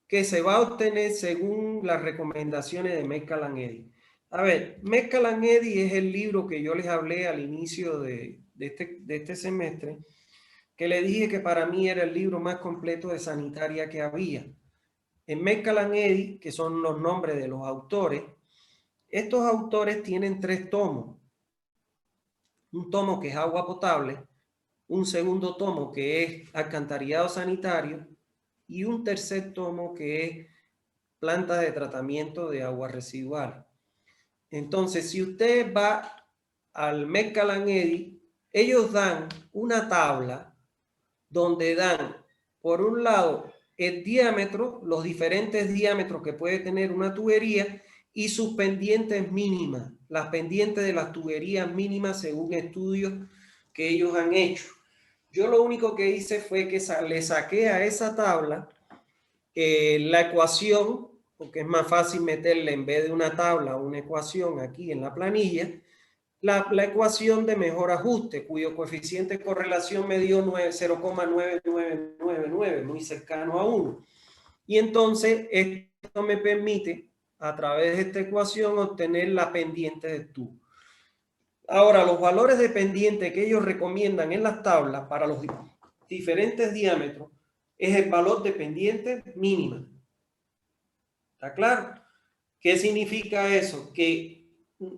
que se va a obtener según las recomendaciones de Metcalfe and Eddy. A ver, Metcalfe and Eddy es el libro que yo les hablé al inicio de este semestre, que le dije que para mí era el libro más completo de sanitaria que había. En Metcalfe and Eddy, que son los nombres de los autores, estos autores tienen 3 tomos. Un tomo que es agua potable, un segundo tomo que es alcantarillado sanitario y un tercer tomo que es plantas de tratamiento de aguas residuales. Entonces, si usted va al Metcalfe and Eddy, ellos dan una tabla donde dan, por un lado, el diámetro, los diferentes diámetros que puede tener una tubería y sus pendientes mínimas, las pendientes de las tuberías mínimas según estudios que ellos han hecho. Yo lo único que hice fue que le saqué a esa tabla la ecuación, porque es más fácil meterle en vez de una tabla una ecuación aquí en la planilla, la ecuación de mejor ajuste, cuyo coeficiente de correlación me dio 0,9999, muy cercano a 1. Y entonces esto me permite, a través de esta ecuación, obtener la pendiente de tubo. Ahora, los valores de pendiente que ellos recomiendan en las tablas para los diferentes diámetros es el valor de pendiente mínima. ¿Está claro? ¿Qué significa eso? Que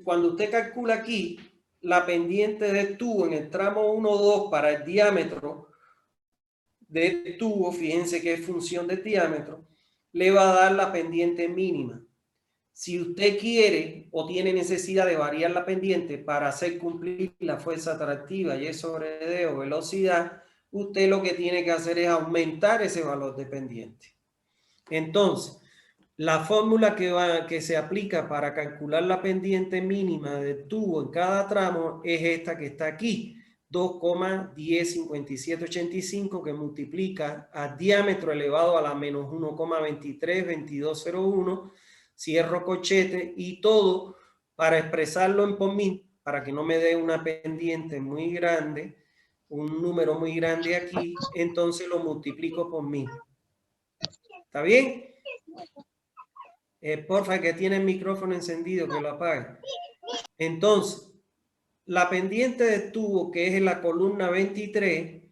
cuando usted calcula aquí la pendiente del tubo en el tramo 1,2 para el diámetro del tubo, fíjense que es función del diámetro, le va a dar la pendiente mínima. Si usted quiere o tiene necesidad de variar la pendiente para hacer cumplir la fuerza atractiva y sobre D o velocidad, usted lo que tiene que hacer es aumentar ese valor de pendiente. Entonces, la fórmula que se aplica para calcular la pendiente mínima del tubo en cada tramo es esta que está aquí, 2,105785, que multiplica a diámetro elevado a la menos 1,232201, cierro cochete y todo para expresarlo en por mil, para que no me dé una pendiente muy grande, un número muy grande aquí, entonces lo multiplico por 1000. ¿Está bien? Porfa, que tiene el micrófono encendido, que lo apague. Entonces, la pendiente de tubo, que es en la columna 23,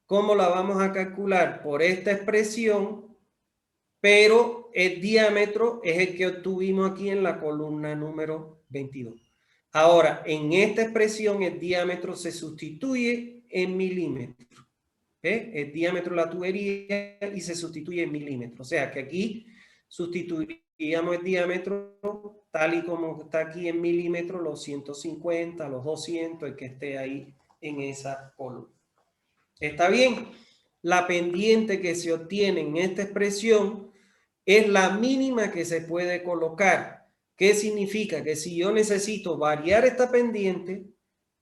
¿cómo la vamos a calcular? Por esta expresión, pero el diámetro es el que obtuvimos aquí en la columna número 22. Ahora, en esta expresión, el diámetro se sustituye en milímetros. El diámetro de la tubería y se sustituye en milímetros. O sea, que aquí sustituiríamos el diámetro tal y como está aquí en milímetros, los 150, los 200, el que esté ahí en esa columna. ¿Está bien? La pendiente que se obtiene en esta expresión es la mínima que se puede colocar. ¿Qué significa? Que si yo necesito variar esta pendiente,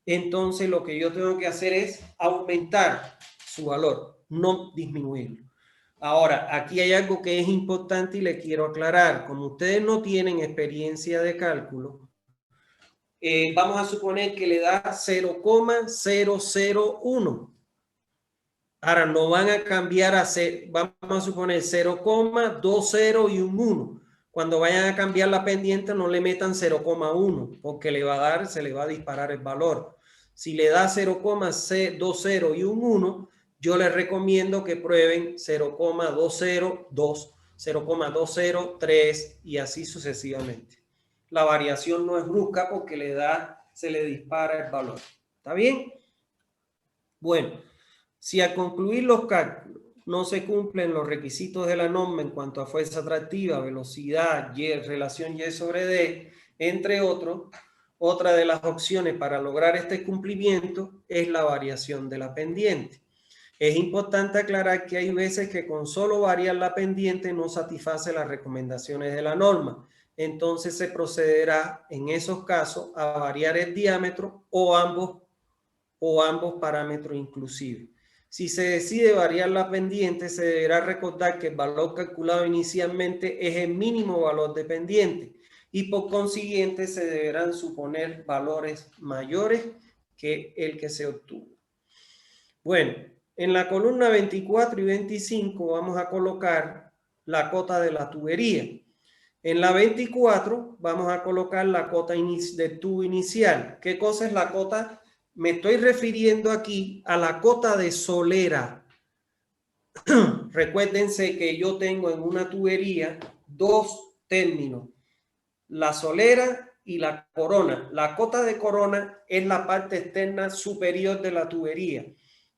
entonces lo que yo tengo que hacer es aumentar su valor, no disminuirlo. Ahora, aquí hay algo que es importante y le quiero aclarar. Como ustedes no tienen experiencia de cálculo, vamos a suponer que le da 0,001. Ahora no van a cambiar a vamos a suponer 0,20 y un 1. Cuando vayan a cambiar la pendiente no le metan 0,1 porque le va a dar, se le va a disparar el valor. Si le da 0,20 y un 1, yo les recomiendo que prueben 0,202, 0,203 y así sucesivamente. La variación no es brusca porque se le dispara el valor. ¿Está bien? Bueno. Si al concluir los cálculos no se cumplen los requisitos de la norma en cuanto a fuerza atractiva, velocidad, Y, relación Y sobre D, entre otros, otra de las opciones para lograr este cumplimiento es la variación de la pendiente. Es importante aclarar que hay veces que con solo variar la pendiente no satisface las recomendaciones de la norma. Entonces se procederá en esos casos a variar el diámetro o ambos o ambos parámetros inclusivos. Si se decide variar la pendiente, se deberá recordar que el valor calculado inicialmente es el mínimo valor de pendiente y por consiguiente se deberán suponer valores mayores que el que se obtuvo. Bueno, en la columna 24 y 25 vamos a colocar la cota de la tubería. En la 24 vamos a colocar la cota de tubo inicial. ¿Qué cosa es la cota? Me estoy refiriendo aquí a la cota de solera. Recuérdense que yo tengo en una tubería dos términos, la solera y la corona. La cota de corona es la parte externa superior de la tubería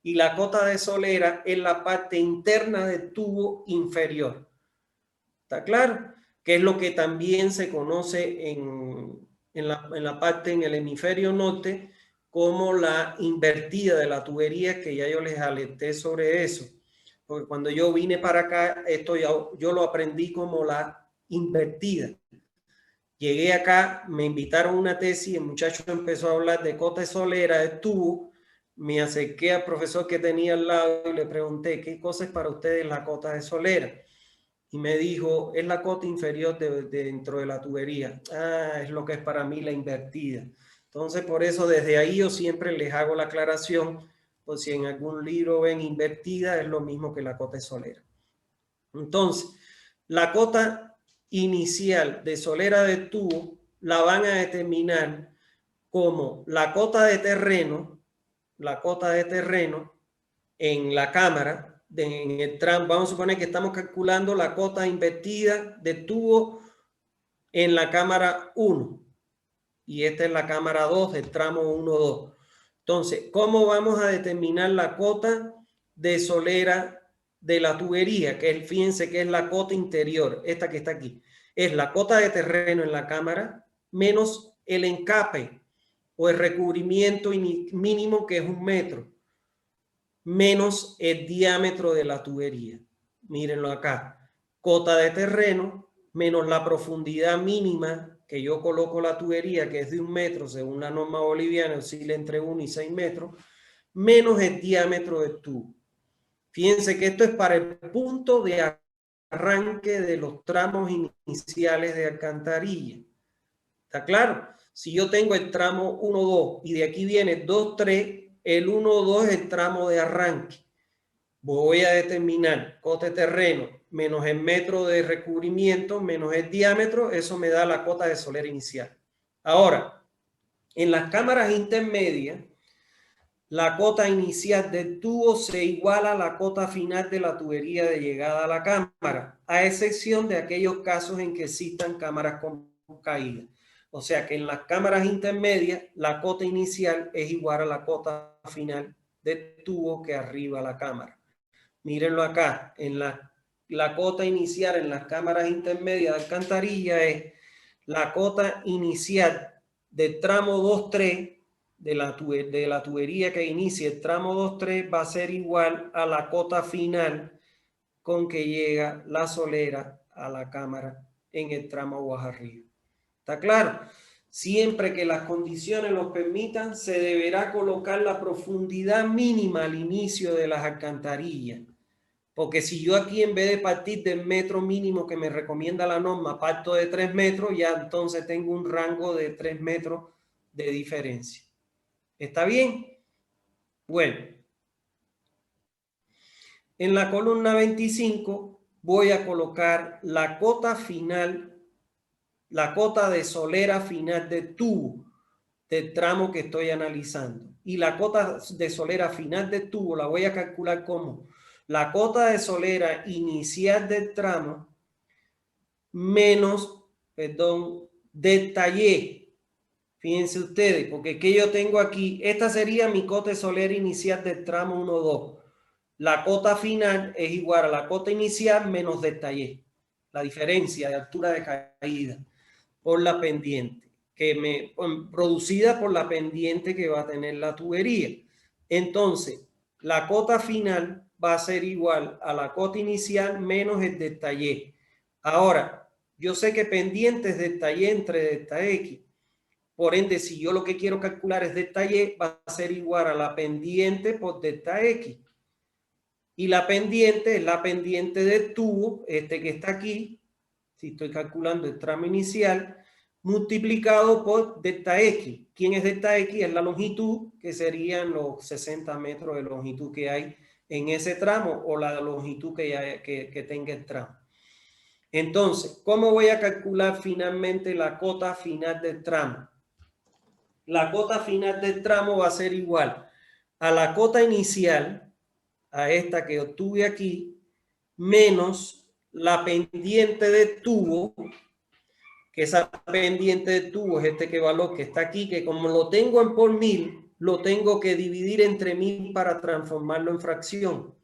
y la cota de solera es la parte interna del tubo inferior. ¿Está claro? Que es lo que también se conoce en la parte en el hemisferio norte como la invertida de la tubería, que ya yo les alerté sobre eso. Porque cuando yo vine para acá, esto yo lo aprendí como la invertida. Llegué acá, me invitaron a una tesis, el muchacho empezó a hablar de cota solera, de tubo. Me acerqué al profesor que tenía al lado y le pregunté, ¿qué cosa es para ustedes la cota de solera? Y me dijo, es la cota inferior dentro de la tubería. Ah, es lo que es para mí la invertida. Entonces, por eso desde ahí yo siempre les hago la aclaración, por si en algún libro ven invertida, es lo mismo que la cota solera. Entonces, la cota inicial de solera de tubo la van a determinar como la cota de terreno en la cámara, en el tramo. Vamos a suponer que estamos calculando la cota invertida de tubo en la cámara 1 y esta es la cámara 2 del tramo 1-2. Entonces, ¿cómo vamos a determinar la cota de solera de la tubería? Que fíjense que es la cota interior, esta que está aquí. Es la cota de terreno en la cámara menos el encape o el recubrimiento mínimo, que es 1 metro, menos el diámetro de la tubería. Mírenlo acá. Cota de terreno menos la profundidad mínima que yo coloco la tubería, que es de 1 metro, según la norma boliviana, oscila entre 1 y 6 metros, menos el diámetro del tubo. Fíjense que esto es para el punto de arranque de los tramos iniciales de alcantarilla. ¿Está claro? Si yo tengo el tramo 1-2 y de aquí viene 2-3, el 1-2 es el tramo de arranque. Voy a determinar cota de terreno menos el metro de recubrimiento menos el diámetro, eso me da la cota de solera inicial. Ahora, en las cámaras intermedias, la cota inicial del tubo se iguala a la cota final de la tubería de llegada a la cámara, a excepción de aquellos casos en que existan cámaras con caída. O sea que en las cámaras intermedias, la cota inicial es igual a la cota final del tubo que arriba la cámara. Mírenlo acá, en la cota inicial en las cámaras intermedias de alcantarilla es la cota inicial del tramo 2-3 de la tubería que inicia el tramo 2-3 va a ser igual a la cota final con que llega la solera a la cámara en el tramo aguas arriba. ¿Está claro? Siempre que las condiciones lo permitan, se deberá colocar la profundidad mínima al inicio de las alcantarillas. Porque si yo aquí en vez de partir del metro mínimo que me recomienda la norma, parto de 3 metros, ya entonces tengo un rango de 3 metros de diferencia. ¿Está bien? Bueno. En la columna 25 voy a colocar la cota final, la cota de solera final de tubo del tramo que estoy analizando. Y la cota de solera final de tubo la voy a calcular como la cota de solera inicial del tramo menos, del taller. Fíjense ustedes, porque que yo tengo aquí, esta sería mi cota de solera inicial del tramo 1-2. La cota final es igual a la cota inicial menos del taller. La diferencia de altura de caída por la pendiente, producida por la pendiente que va a tener la tubería. Entonces, la cota final va a ser igual a la cota inicial menos el del taller. Ahora, yo sé que pendientes del taller entre delta X. Por ende, si yo lo que quiero calcular es delta Y, va a ser igual a la pendiente por delta X. Y la pendiente es la pendiente del tubo, este que está aquí, si estoy calculando el tramo inicial, multiplicado por delta X. ¿Quién es delta X? Es la longitud, que serían los 60 metros de longitud que hay en ese tramo o la longitud que tenga el tramo. Entonces, ¿cómo voy a calcular finalmente la cota final del tramo? La cota final del tramo va a ser igual a la cota inicial, a esta que obtuve aquí, menos la pendiente del tubo, que esa pendiente del tubo es este valor que está aquí, que como lo tengo en por 1000, lo tengo que dividir entre 1000 para transformarlo en fracción,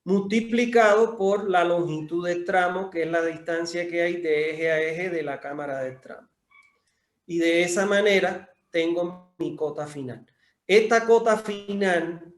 multiplicado por la longitud del tramo, que es la distancia que hay de eje a eje de la cámara del tramo. Y de esa manera tengo mi cota final. Esta cota final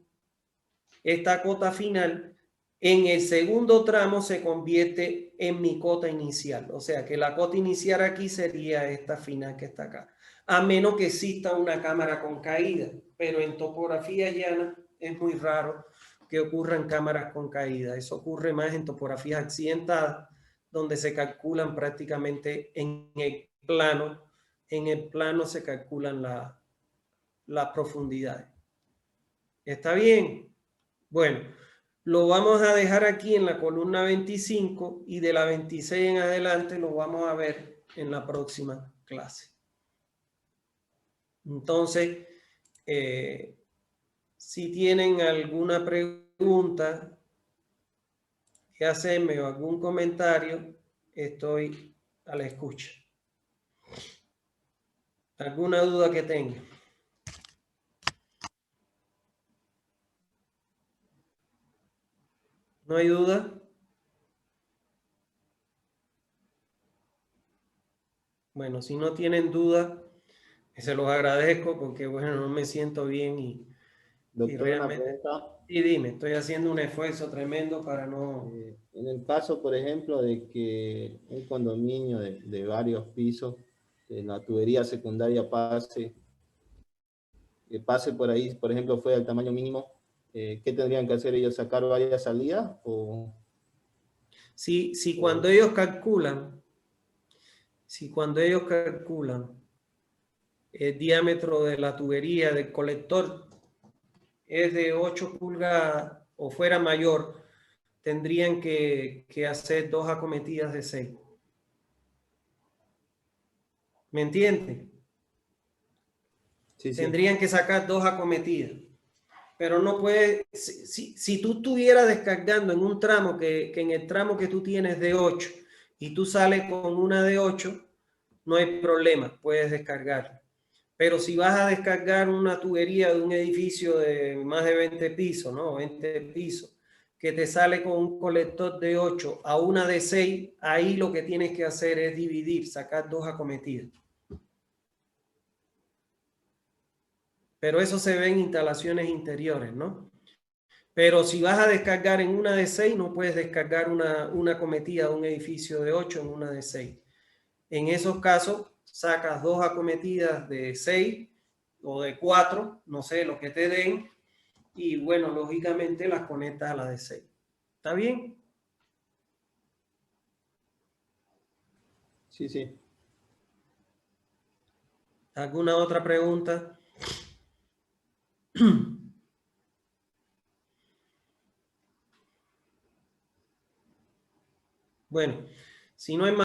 en el segundo tramo se convierte en mi cota inicial. O sea que la cota inicial aquí sería esta final que está acá. A menos que exista una cámara con caída. Pero en topografía llana es muy raro que ocurran cámaras con caída. Eso ocurre más en topografías accidentadas, donde se calculan prácticamente en el plano. En el plano se calculan las profundidades. ¿Está bien? Bueno, lo vamos a dejar aquí en la columna 25 y de la 26 en adelante lo vamos a ver en la próxima clase. Entonces, si tienen alguna pregunta que hacerme o algún comentario, estoy a la escucha. ¿Alguna duda que tengan? ¿No hay duda? Bueno, si no tienen duda, se los agradezco porque, bueno, no me siento bien y Doctor, una realmente... pregunta. Y dime, estoy haciendo un esfuerzo tremendo para no... En el caso, por ejemplo, de que un condominio de varios pisos, la tubería secundaria pase por ahí, por ejemplo, fue al tamaño mínimo, ¿qué tendrían que hacer ellos? ¿Sacar varias salidas? Si cuando ellos calculan, el diámetro de la tubería del colector es de 8 pulgadas o fuera mayor, tendrían que hacer 2 acometidas de 6. ¿Me entienden? Sí, sí. Tendrían que sacar 2 acometidas. Pero no puede, si tú estuvieras descargando en un tramo que en el tramo que tú tienes de 8 y tú sales con una de 8, no hay problema, puedes descargar. Pero si vas a descargar una tubería de un edificio de más de 20 pisos, ¿no? 20 pisos, que te sale con un colector de 8 a una de 6, ahí lo que tienes que hacer es dividir, sacar 2 acometidas. Pero eso se ve en instalaciones interiores, ¿no? Pero si vas a descargar en una de 6, no puedes descargar una acometida de un edificio de 8 en una de 6. En esos casos, sacas 2 acometidas de 6 o de 4, no sé, lo que te den, y bueno, lógicamente las conectas a la de 6. ¿Está bien? Sí, sí. ¿Alguna otra pregunta? Bueno, si no hay más...